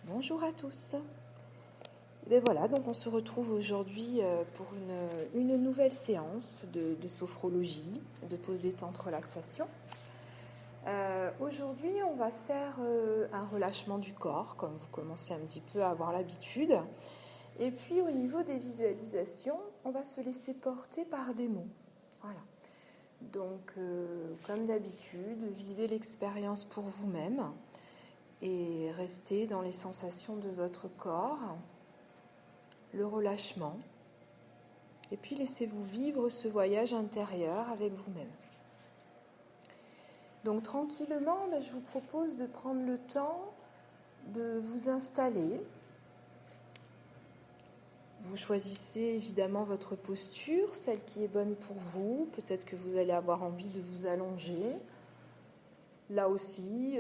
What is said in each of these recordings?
Bonjour à tous. Et bien voilà, donc on se retrouve aujourd'hui pour une nouvelle séance de sophrologie, de pause détente relaxation. Aujourd'hui, on va faire un relâchement du corps, comme vous commencez un petit peu à avoir l'habitude. Et puis au niveau des visualisations, on va se laisser porter par des mots. Voilà. Donc, comme d'habitude, vivez l'expérience pour vous-même et restez dans les sensations de votre corps, le relâchement, et puis laissez-vous vivre ce voyage intérieur avec vous-même. Donc tranquillement, je vous propose de prendre le temps de vous installer. Vous choisissez évidemment votre posture, celle qui est bonne pour vous. Peut-être que vous allez avoir envie de vous allonger. Là aussi,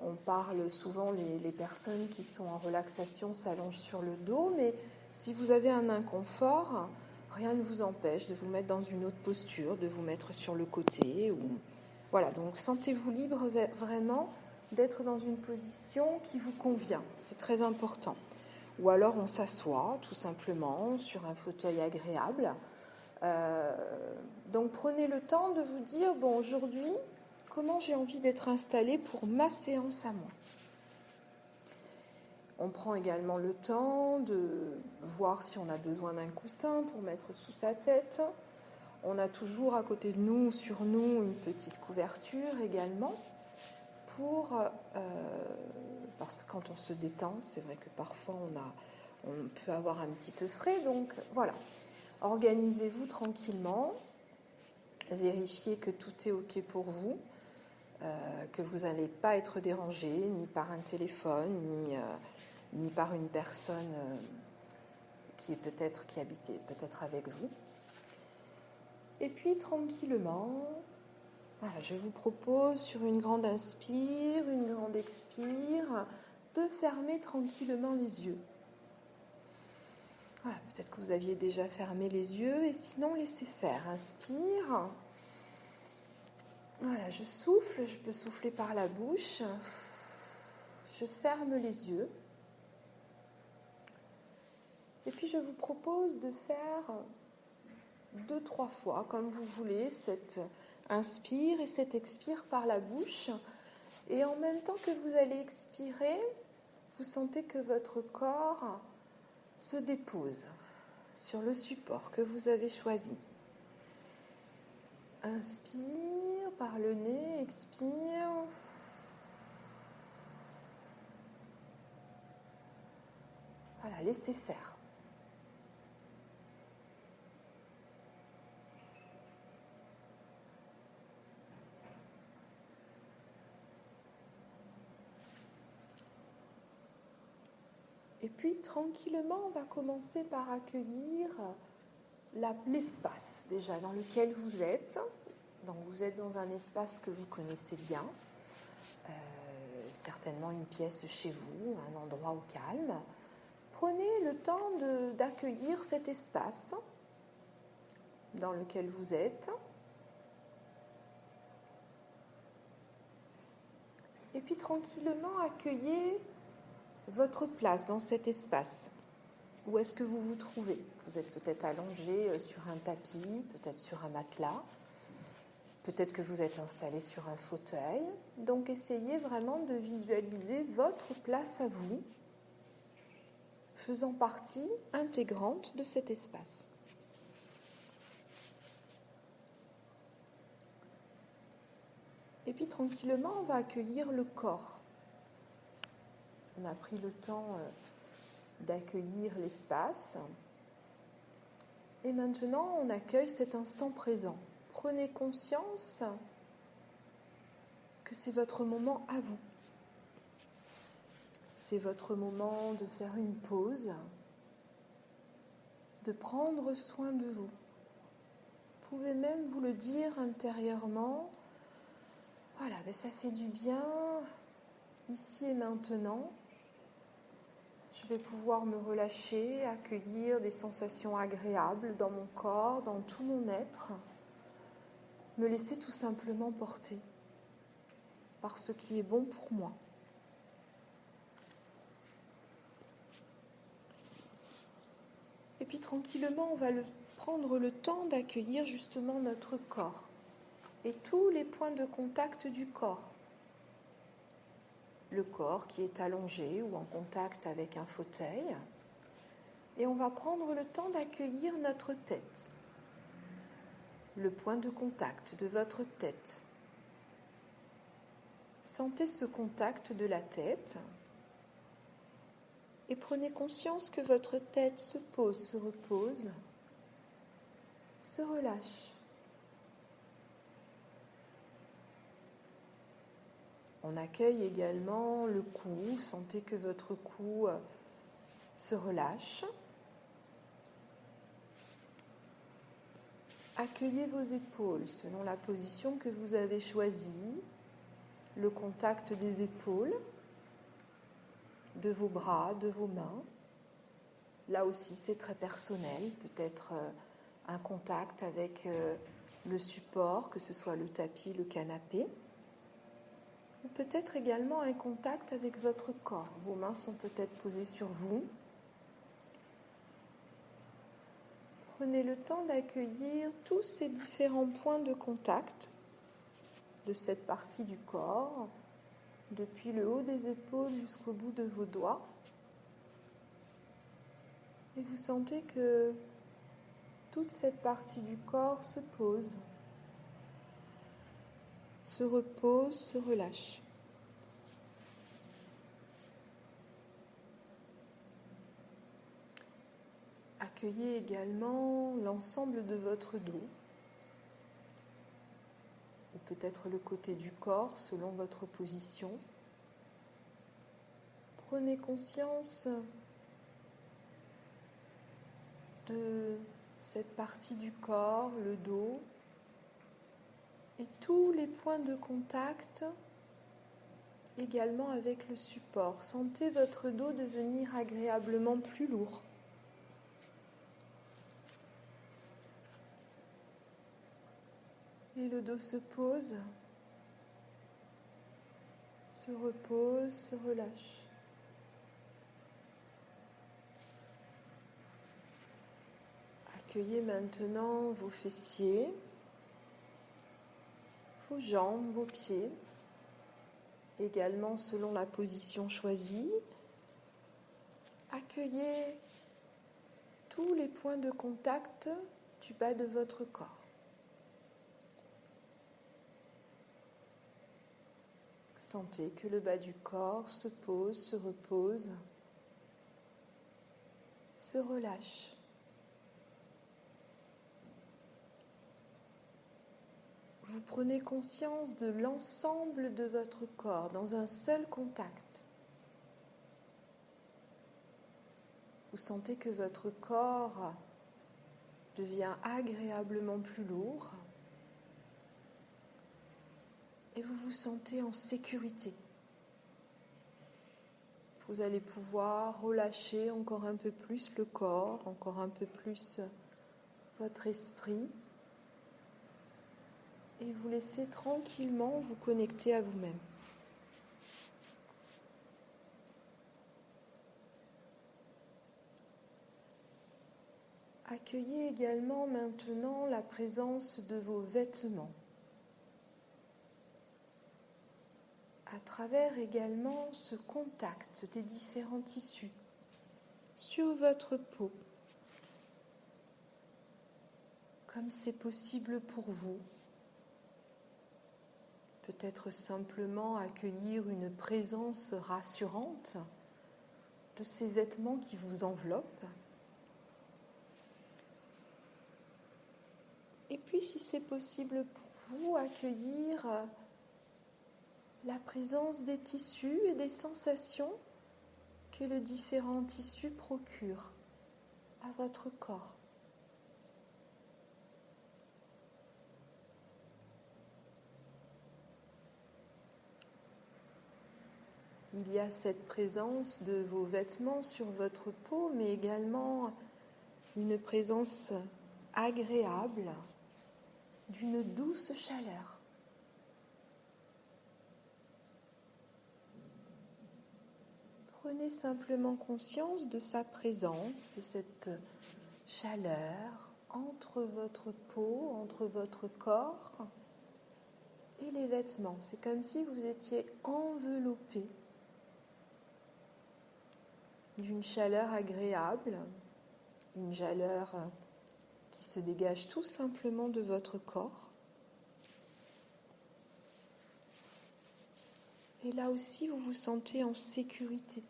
on parle souvent, les personnes qui sont en relaxation s'allongent sur le dos, mais si vous avez un inconfort, rien ne vous empêche de vous mettre dans une autre posture, de vous mettre sur le côté. Voilà, donc sentez-vous libre vraiment d'être dans une position qui vous convient, c'est très important. Ou alors on s'assoit tout simplement sur un fauteuil agréable. Donc prenez le temps de vous dire, bon, aujourd'hui, comment j'ai envie d'être installée pour ma séance à moi. On prend également le temps de voir si on a besoin d'un coussin pour mettre sous sa tête. On a toujours à côté de nous, sur nous, une petite couverture également parce que quand on se détend, c'est vrai que parfois on peut avoir un petit peu frais. Donc voilà, organisez-vous tranquillement, vérifiez que tout est OK pour vous. Que vous n'allez pas être dérangé ni par un téléphone, ni par une personne qui habitait peut-être avec vous. Et puis tranquillement, voilà, je vous propose sur une grande inspire, une grande expire, de fermer tranquillement les yeux. Voilà, peut-être que vous aviez déjà fermé les yeux, et sinon laissez faire. Inspire. Voilà, je souffle, je peux souffler par la bouche. Je ferme les yeux. Et puis je vous propose de faire 2-3 fois, comme vous voulez, cette inspire et cette expire par la bouche. Et en même temps que vous allez expirer, vous sentez que votre corps se dépose sur le support que vous avez choisi. Inspire par le nez, expire. Voilà, laissez faire. Et puis, tranquillement, on va commencer par accueillir l'espace, déjà, dans lequel vous êtes. Donc, vous êtes dans un espace que vous connaissez bien, certainement une pièce chez vous, un endroit au calme. Prenez le temps d'accueillir cet espace dans lequel vous êtes. Et puis, tranquillement, accueillez votre place dans cet espace. Où est-ce que vous vous trouvez ? Vous êtes peut-être allongé sur un tapis, peut-être sur un matelas, peut-être que vous êtes installé sur un fauteuil. Donc essayez vraiment de visualiser votre place à vous, faisant partie intégrante de cet espace. Et puis tranquillement, on va accueillir le corps. On a pris le temps d'accueillir l'espace. Et maintenant, on accueille cet instant présent. Prenez conscience que c'est votre moment à vous. C'est votre moment de faire une pause, de prendre soin de vous. Vous pouvez même vous le dire intérieurement. Voilà, ça fait du bien, ici et maintenant. Je vais pouvoir me relâcher, accueillir des sensations agréables dans mon corps, dans tout mon être. Me laisser tout simplement porter par ce qui est bon pour moi. Et puis tranquillement, on va prendre le temps d'accueillir justement notre corps et tous les points de contact du corps. Le corps qui est allongé ou en contact avec un fauteuil. Et on va prendre le temps d'accueillir notre tête, le point de contact de votre tête. Sentez ce contact de la tête et prenez conscience que votre tête se pose, se repose, se relâche. On accueille également le cou, sentez que votre cou se relâche. Accueillez vos épaules selon la position que vous avez choisie, le contact des épaules, de vos bras, de vos mains. Là aussi, c'est très personnel, peut-être un contact avec le support, que ce soit le tapis, le canapé. Ou peut-être également un contact avec votre corps. Vos mains sont peut-être posées sur vous. Prenez le temps d'accueillir tous ces différents points de contact de cette partie du corps, depuis le haut des épaules jusqu'au bout de vos doigts. Et vous sentez que toute cette partie du corps se pose, se repose, se relâche. Accueillez également l'ensemble de votre dos, ou peut-être le côté du corps selon votre position. Prenez conscience de cette partie du corps, le dos, et tous les points de contact également avec le support. Sentez votre dos devenir agréablement plus lourd. Et le dos se pose, se repose, se relâche. Accueillez maintenant vos fessiers, vos jambes, vos pieds, également selon la position choisie. Accueillez tous les points de contact du bas de votre corps. Sentez que le bas du corps se pose, se repose, se relâche. Vous prenez conscience de l'ensemble de votre corps dans un seul contact. Vous sentez que votre corps devient agréablement plus lourd et vous vous sentez en sécurité. Vous allez pouvoir relâcher encore un peu plus le corps, encore un peu plus votre esprit et vous laisser tranquillement vous connecter à vous-même. Accueillez également maintenant la présence de vos vêtements. À travers également ce contact des différents tissus sur votre peau, comme c'est possible pour vous. Peut-être simplement accueillir une présence rassurante de ces vêtements qui vous enveloppent. Et puis, si c'est possible pour vous, accueillir la présence des tissus et des sensations que les différents tissus procurent à votre corps. Il y a cette présence de vos vêtements sur votre peau, mais également une présence agréable d'une douce chaleur. Prenez simplement conscience de sa présence, de cette chaleur entre votre peau, entre votre corps et les vêtements. C'est comme si vous étiez enveloppé d'une chaleur agréable, une chaleur qui se dégage tout simplement de votre corps. Et là aussi, vous vous sentez en sécurité.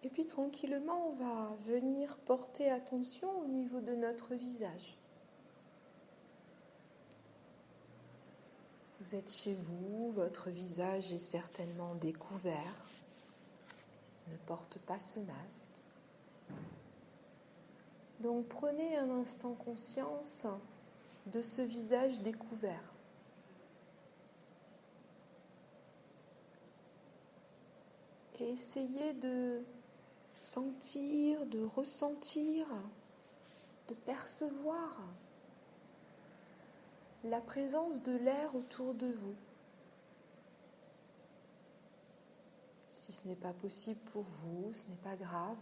Et puis tranquillement, on va venir porter attention au niveau de notre visage. Vous êtes chez vous, votre visage est certainement découvert. Ne porte pas ce masque. Donc prenez un instant conscience de ce visage découvert. Et essayez de sentir, de ressentir, de percevoir la présence de l'air autour de vous. Si ce n'est pas possible pour vous, ce n'est pas grave.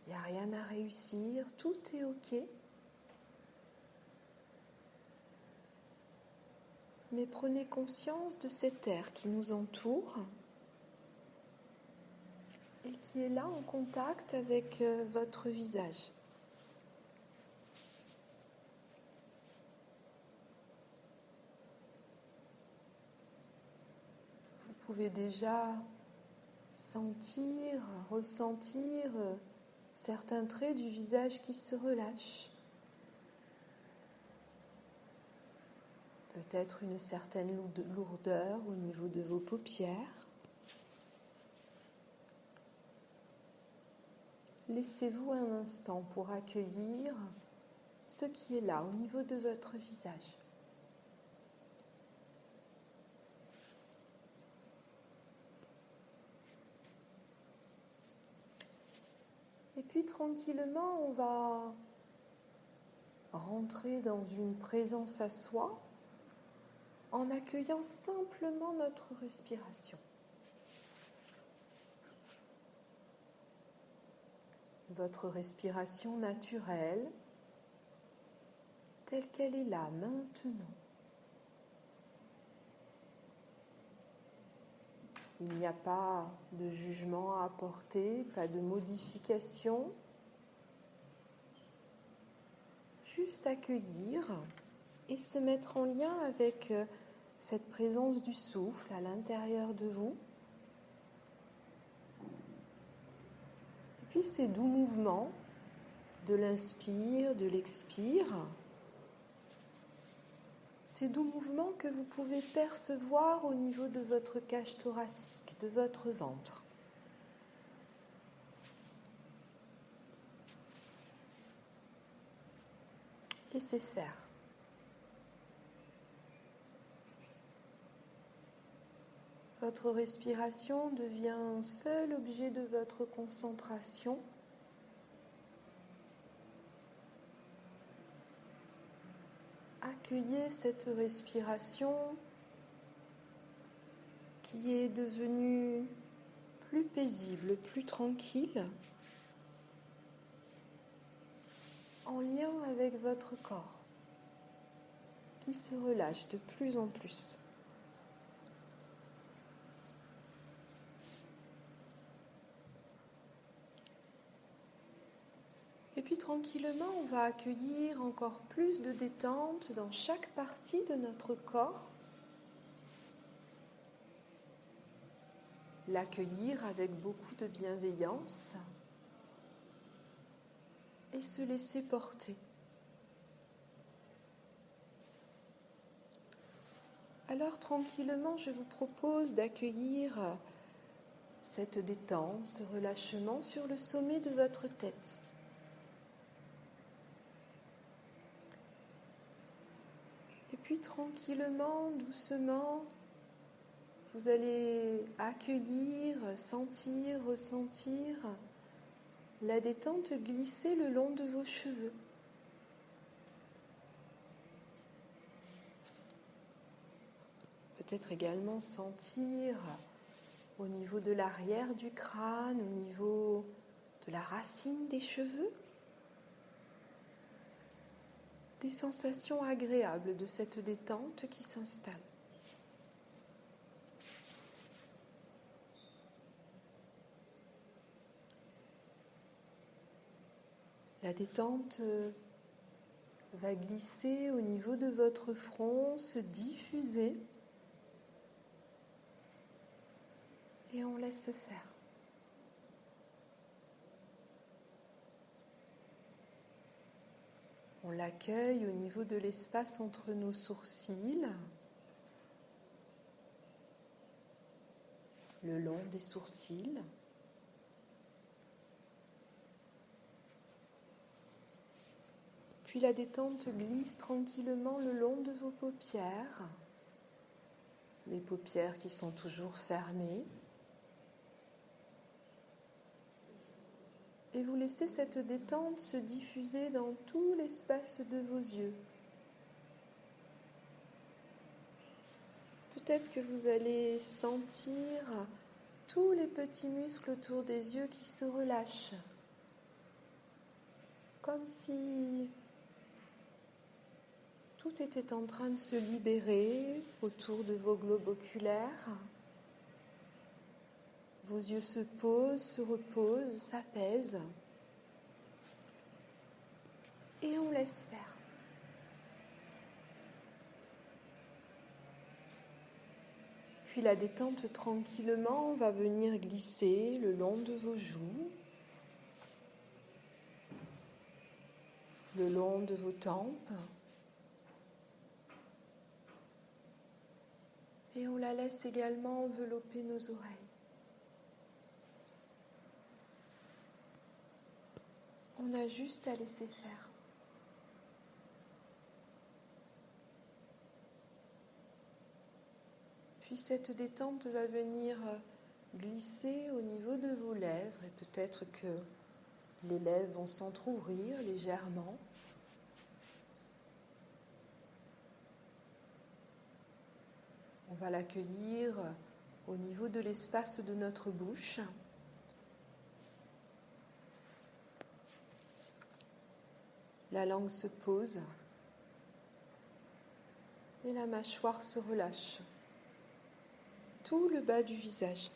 Il n'y a rien à réussir, tout est OK. Mais prenez conscience de cet air qui nous entoure et qui est là en contact avec votre visage. Vous pouvez déjà sentir, ressentir certains traits du visage qui se relâchent. Peut-être une certaine lourdeur au niveau de vos paupières. Laissez-vous un instant pour accueillir ce qui est là au niveau de votre visage. Et puis tranquillement, on va rentrer dans une présence à soi en accueillant simplement notre respiration. Votre respiration naturelle, telle qu'elle est là maintenant. Il n'y a pas de jugement à apporter, pas de modification. Juste accueillir et se mettre en lien avec cette présence du souffle à l'intérieur de vous. Et puis ces doux mouvements de l'inspire, de l'expire. Ces doux mouvements que vous pouvez percevoir au niveau de votre cage thoracique, de votre ventre. Laissez faire. Votre respiration devient seul objet de votre concentration. Accueillez cette respiration qui est devenue plus paisible, plus tranquille, en lien avec votre corps, qui se relâche de plus en plus. Et puis tranquillement, on va accueillir encore plus de détente dans chaque partie de notre corps. L'accueillir avec beaucoup de bienveillance et se laisser porter. Alors tranquillement, je vous propose d'accueillir cette détente, ce relâchement sur le sommet de votre tête. Et puis tranquillement, doucement, vous allez accueillir, sentir, ressentir la détente glisser le long de vos cheveux. peut-être également sentir au niveau de l'arrière du crâne, au niveau de la racine des cheveux, des sensations agréables de cette détente qui s'installe. La détente va glisser au niveau de votre front, se diffuser et on laisse faire. On l'accueille au niveau de l'espace entre nos sourcils, le long des sourcils. Puis la détente glisse tranquillement le long de vos paupières, les paupières qui sont toujours fermées. Et vous laissez cette détente se diffuser dans tout l'espace de vos yeux. Peut-être que vous allez sentir tous les petits muscles autour des yeux qui se relâchent, comme si tout était en train de se libérer autour de vos globes oculaires. Vos yeux se posent, se reposent, s'apaisent. Et on laisse faire. Puis la détente tranquillement va venir glisser le long de vos joues, le long de vos tempes. Et on la laisse également envelopper nos oreilles. On a juste à laisser faire. Puis cette détente va venir glisser au niveau de vos lèvres et peut-être que les lèvres vont s'entrouvrir légèrement. On va l'accueillir au niveau de l'espace de notre bouche. La langue se pose et la mâchoire se relâche. Tout le bas du visage.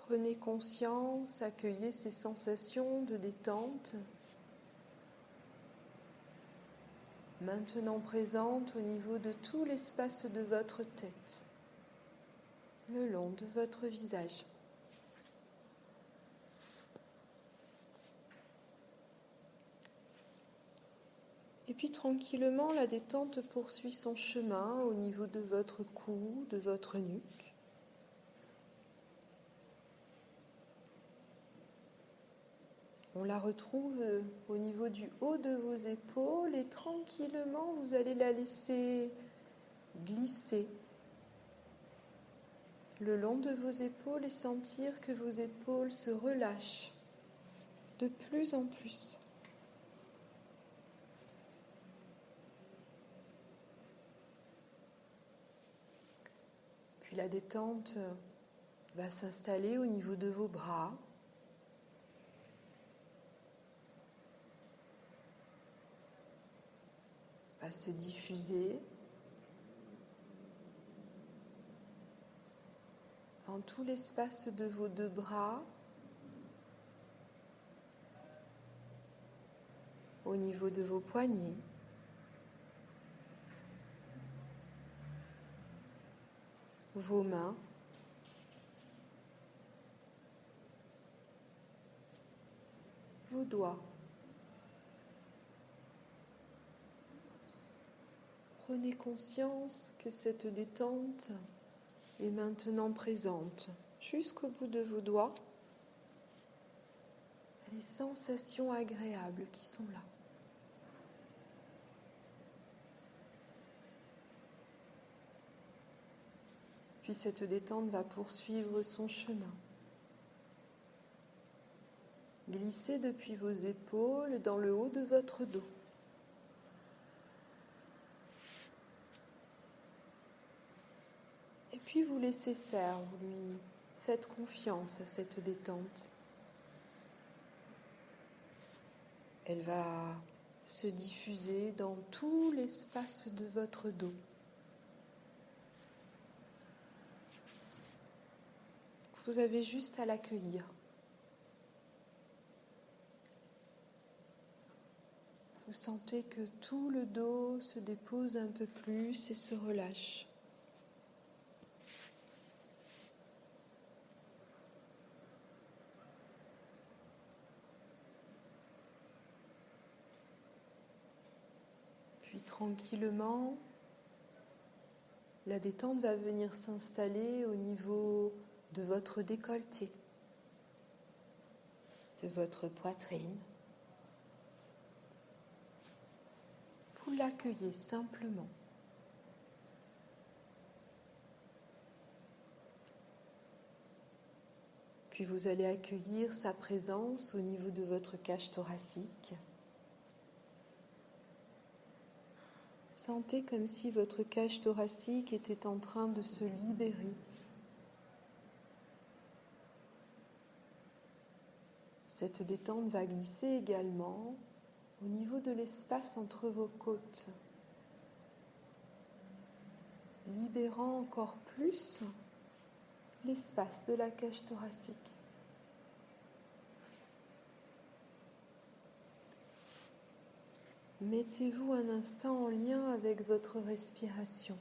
Prenez conscience, accueillez ces sensations de détente, maintenant présentes au niveau de tout l'espace de votre tête, le long de votre visage. Et puis tranquillement, la détente poursuit son chemin au niveau de votre cou, de votre nuque. On la retrouve au niveau du haut de vos épaules et tranquillement, vous allez la laisser glisser le long de vos épaules et sentir que vos épaules se relâchent de plus en plus. Puis la détente va s'installer au niveau de vos bras. Va se diffuser dans tout l'espace de vos deux bras, au niveau de vos poignets, vos mains, vos doigts. Prenez conscience que cette détente est maintenant présente jusqu'au bout de vos doigts. Les sensations agréables qui sont là. Puis cette détente va poursuivre son chemin. Glissez depuis vos épaules dans le haut de votre dos. Puis vous laissez faire, vous lui faites confiance à cette détente. Elle va se diffuser dans tout l'espace de votre dos. Vous avez juste à l'accueillir. Vous sentez que tout le dos se dépose un peu plus et se relâche. Puis tranquillement, la détente va venir s'installer au niveau de votre décolleté, de votre poitrine. Vous l'accueillez simplement. Puis vous allez accueillir sa présence au niveau de votre cage thoracique. Sentez comme si votre cage thoracique était en train de se libérer. Cette détente va glisser également au niveau de l'espace entre vos côtes, libérant encore plus l'espace de la cage thoracique. Mettez-vous un instant en lien avec votre respiration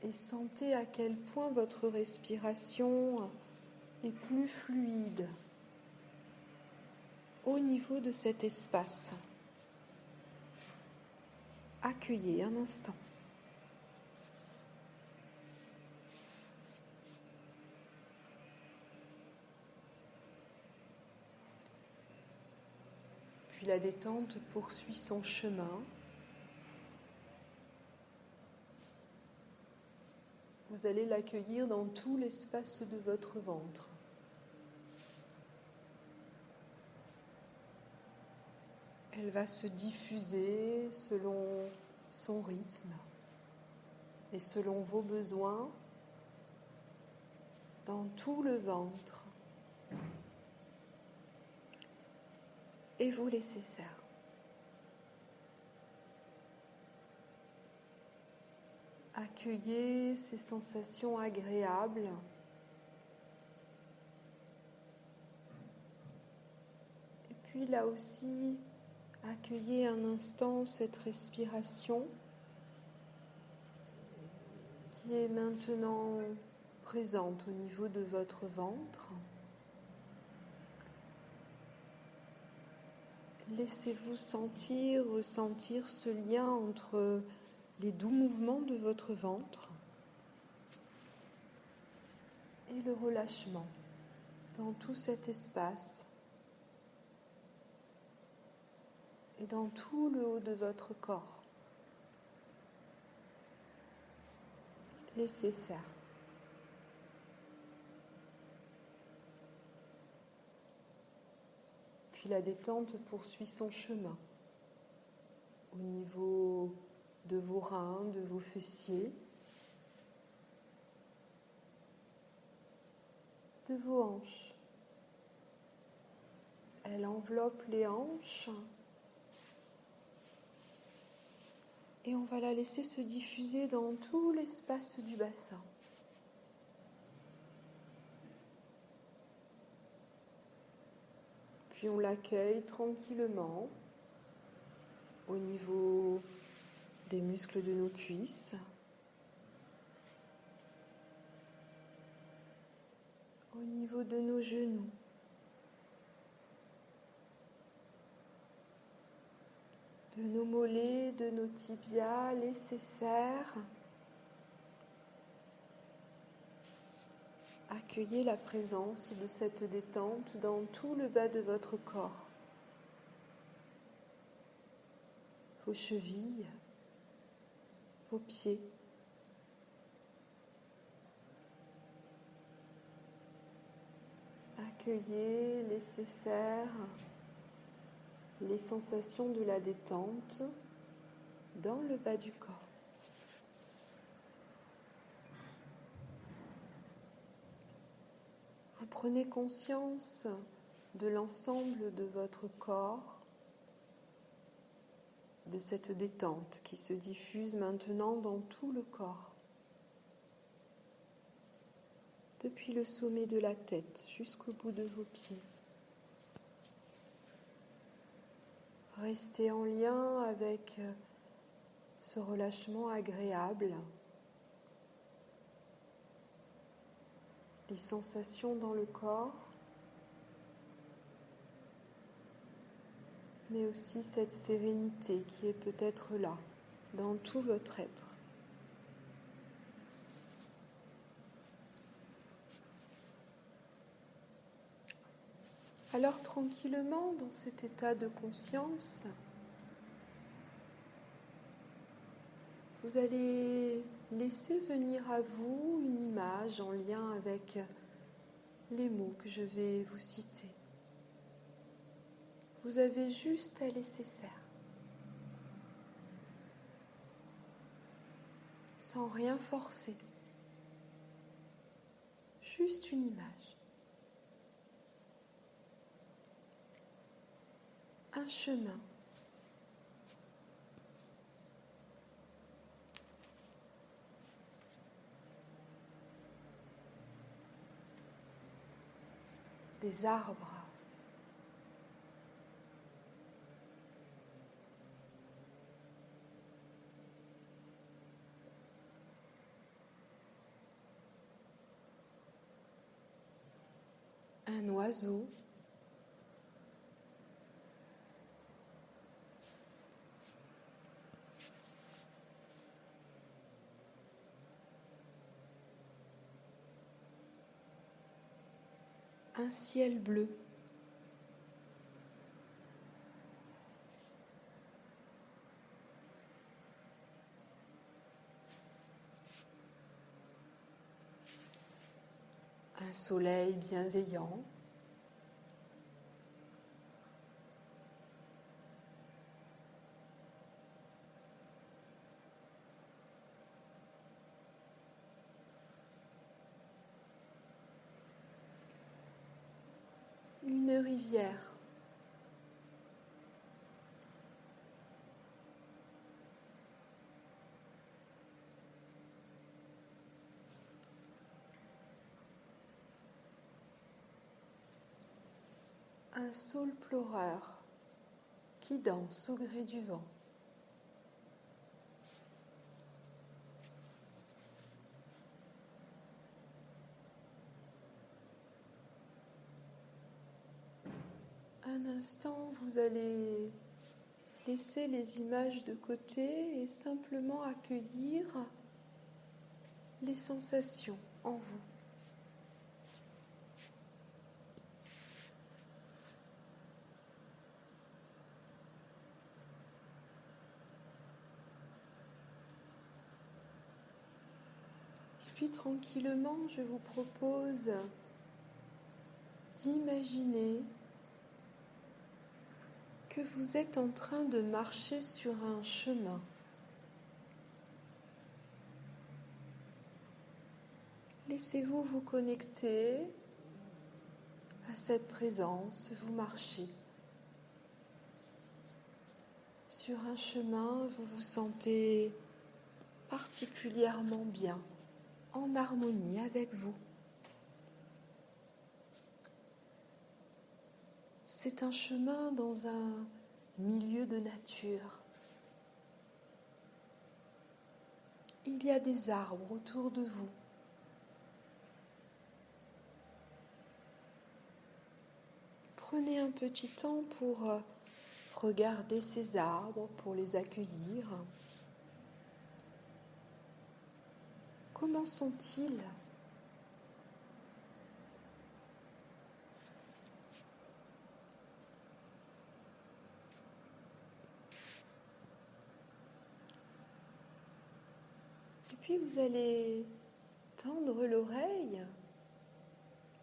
et sentez à quel point votre respiration est plus fluide au niveau de cet espace. Accueillez un instant. Puis la détente poursuit son chemin. Vous allez l'accueillir dans tout l'espace de votre ventre. Elle va se diffuser selon son rythme et selon vos besoins dans tout le ventre. Et vous laissez faire. Accueillez ces sensations agréables. Et puis là aussi, accueillez un instant cette respiration qui est maintenant présente au niveau de votre ventre. Laissez-vous ressentir ce lien entre les doux mouvements de votre ventre et le relâchement dans tout cet espace et dans tout le haut de votre corps. Laissez faire. Puis la détente poursuit son chemin au niveau de vos reins, de vos fessiers, de vos hanches. Elle enveloppe les hanches et on va la laisser se diffuser dans tout l'espace du bassin. Puis on l'accueille tranquillement au niveau des muscles de nos cuisses, au niveau de nos genoux, de nos mollets, de nos tibias. Laissez faire. Accueillez la présence de cette détente dans tout le bas de votre corps, vos chevilles, vos pieds. Accueillez, laissez faire les sensations de la détente dans le bas du corps. prenez conscience de l'ensemble de votre corps, de cette détente qui se diffuse maintenant dans tout le corps, depuis le sommet de la tête jusqu'au bout de vos pieds. Restez en lien avec ce relâchement agréable, les sensations dans le corps, mais aussi cette sérénité qui est peut-être là, dans tout votre être. Alors tranquillement, dans cet état de conscience, vous allez laisser venir à vous une image en lien avec les mots que je vais vous citer. Vous avez juste à laisser faire, sans rien forcer. Juste une image. Un chemin. Des arbres. Un oiseau. Un ciel bleu. Un soleil bienveillant. Une rivière. Un saule pleureur qui danse au gré du vent. Un instant, vous allez laisser les images de côté et simplement accueillir les sensations en vous. Puis tranquillement, je vous propose d'imaginer que vous êtes en train de marcher sur un chemin. Laissez-vous vous connecter à cette présence, vous marchez. Sur un chemin, vous vous sentez particulièrement bien, en harmonie avec vous. C'est un chemin dans un milieu de nature. Il y a des arbres autour de vous. Prenez un petit temps pour regarder ces arbres, pour les accueillir. Comment sont-ils ? Et puis vous allez tendre l'oreille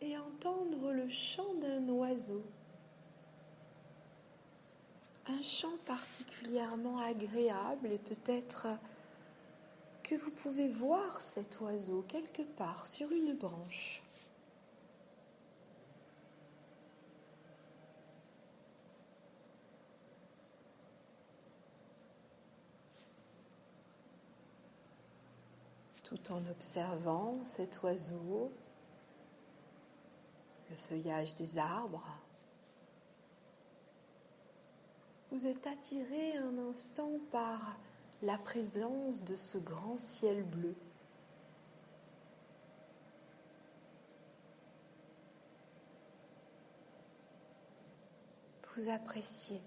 et entendre le chant d'un oiseau. Un chant particulièrement agréable et peut-être que vous pouvez voir cet oiseau quelque part sur une branche. tout en observant cet oiseau, le feuillage des arbres. Vous êtes attiré un instant par la présence de ce grand ciel bleu. Vous appréciez.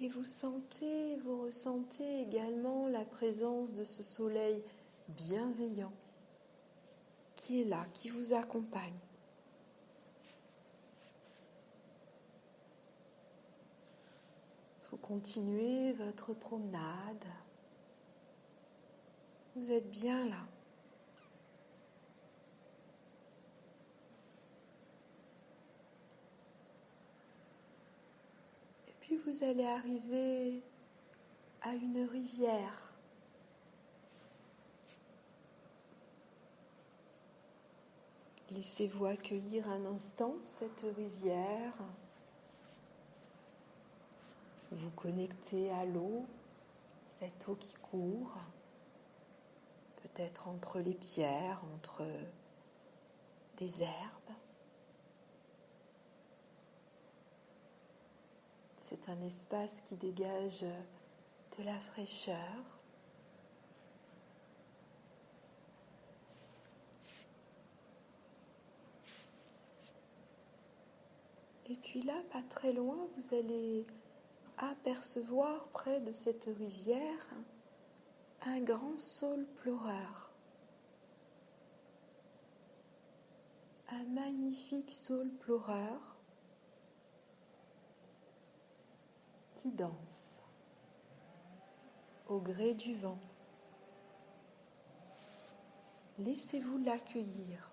Et vous ressentez également la présence de ce soleil bienveillant qui est là, qui vous accompagne. Vous continuez votre promenade. Vous êtes bien là. Et puis vous allez arriver à une rivière. Laissez-vous accueillir un instant cette rivière. Vous connectez à l'eau, cette eau qui court, peut-être entre les pierres, entre des herbes. C'est un espace qui dégage de la fraîcheur. Et puis là, pas très loin, vous allez apercevoir près de cette rivière un grand saule pleureur. Un magnifique saule pleureur qui danse au gré du vent. Laissez-vous l'accueillir.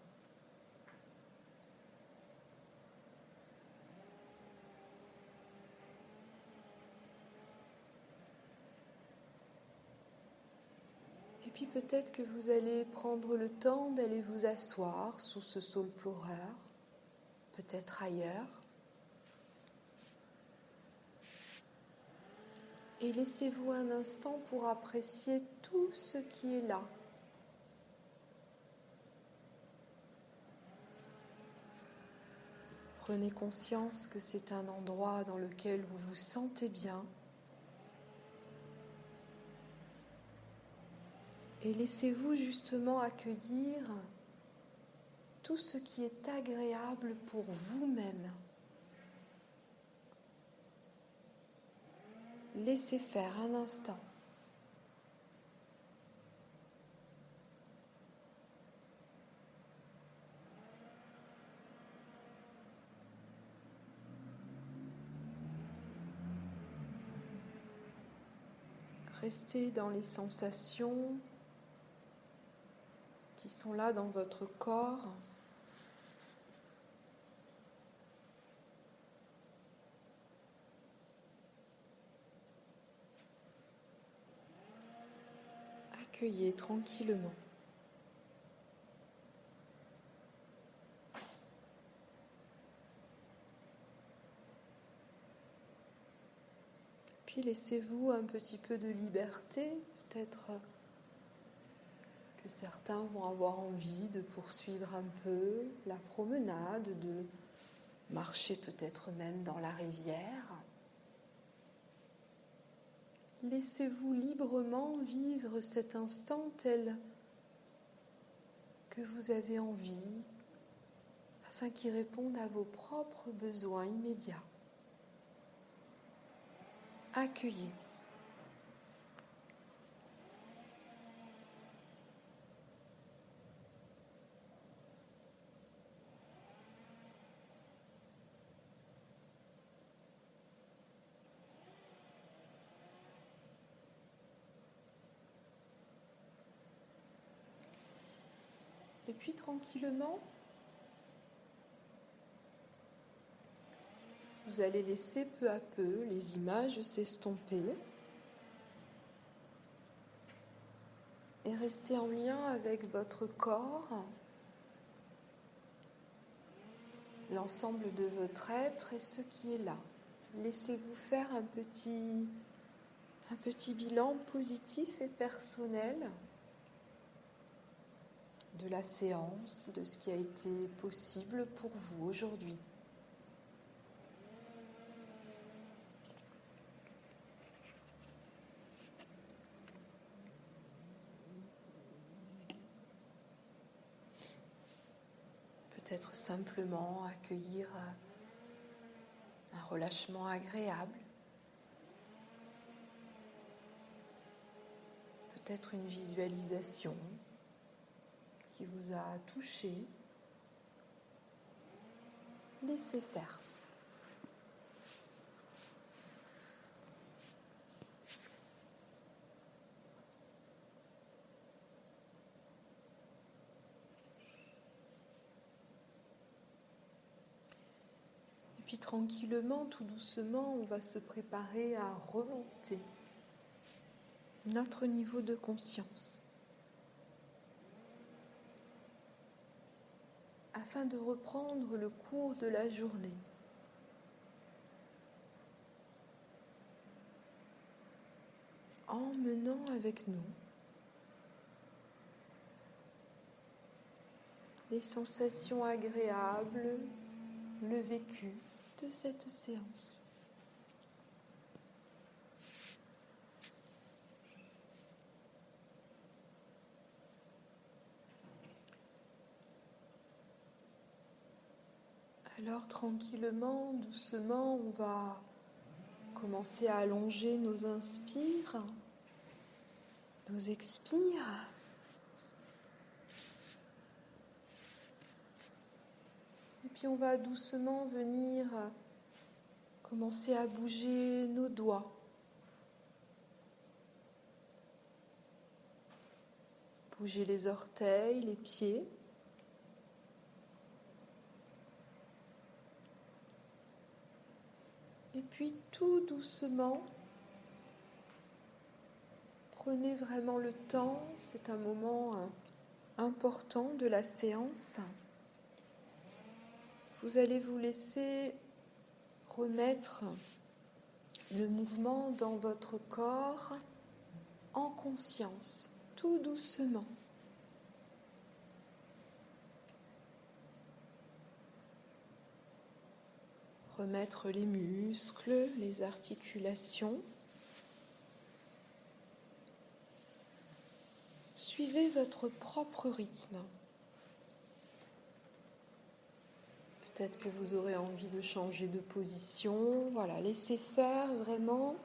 Et puis peut-être que vous allez prendre le temps d'aller vous asseoir sous ce saule pleureur, peut-être ailleurs. Et laissez-vous un instant pour apprécier tout ce qui est là. Prenez conscience que c'est un endroit dans lequel vous vous sentez bien. Et laissez-vous justement accueillir tout ce qui est agréable pour vous-même. Laissez faire un instant. Restez dans les sensations qui sont là dans votre corps. Accueillez tranquillement. Puis laissez-vous un petit peu de liberté, peut-être que certains vont avoir envie de poursuivre un peu la promenade, de marcher peut-être même dans la rivière. Laissez-vous librement vivre cet instant tel que vous avez envie, afin qu'il réponde à vos propres besoins immédiats. Accueillez. Et puis tranquillement, vous allez laisser peu à peu les images s'estomper et rester en lien avec votre corps, l'ensemble de votre être et ce qui est là, laissez-vous faire un petit bilan positif et personnel de la séance, de ce qui a été possible pour vous aujourd'hui. Peut-être simplement accueillir un relâchement agréable, peut-être une visualisation qui vous a touché. Laissez faire. Et puis tranquillement, tout doucement, on va se préparer à remonter notre niveau de conscience, afin de reprendre le cours de la journée. Emmenant avec nous les sensations agréables, le vécu de cette séance. Alors tranquillement, doucement, on va commencer à allonger nos inspires, nos expires. Et puis on va doucement venir commencer à bouger nos doigts. Bouger les orteils, les pieds. Et puis tout doucement, prenez vraiment le temps, c'est un moment important de la séance. Vous allez vous laisser remettre le mouvement dans votre corps en conscience, tout doucement. Remettre les muscles, les articulations. Suivez votre propre rythme. Peut-être que vous aurez envie de changer de position. Voilà, laissez faire vraiment.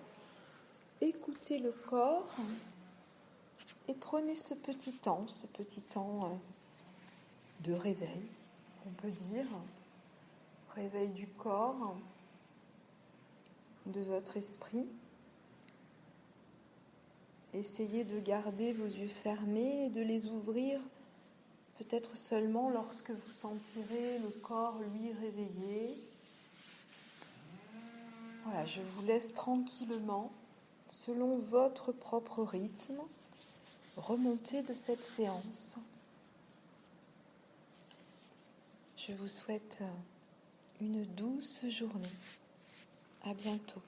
Écoutez le corps et prenez ce petit temps de réveil, on peut dire. Réveil du corps, de votre esprit. Essayez de garder vos yeux fermés et de les ouvrir peut-être seulement lorsque vous sentirez le corps, lui, réveillé. Voilà, je vous laisse tranquillement, selon votre propre rythme, remonter de cette séance. Je vous souhaite une douce journée. À bientôt.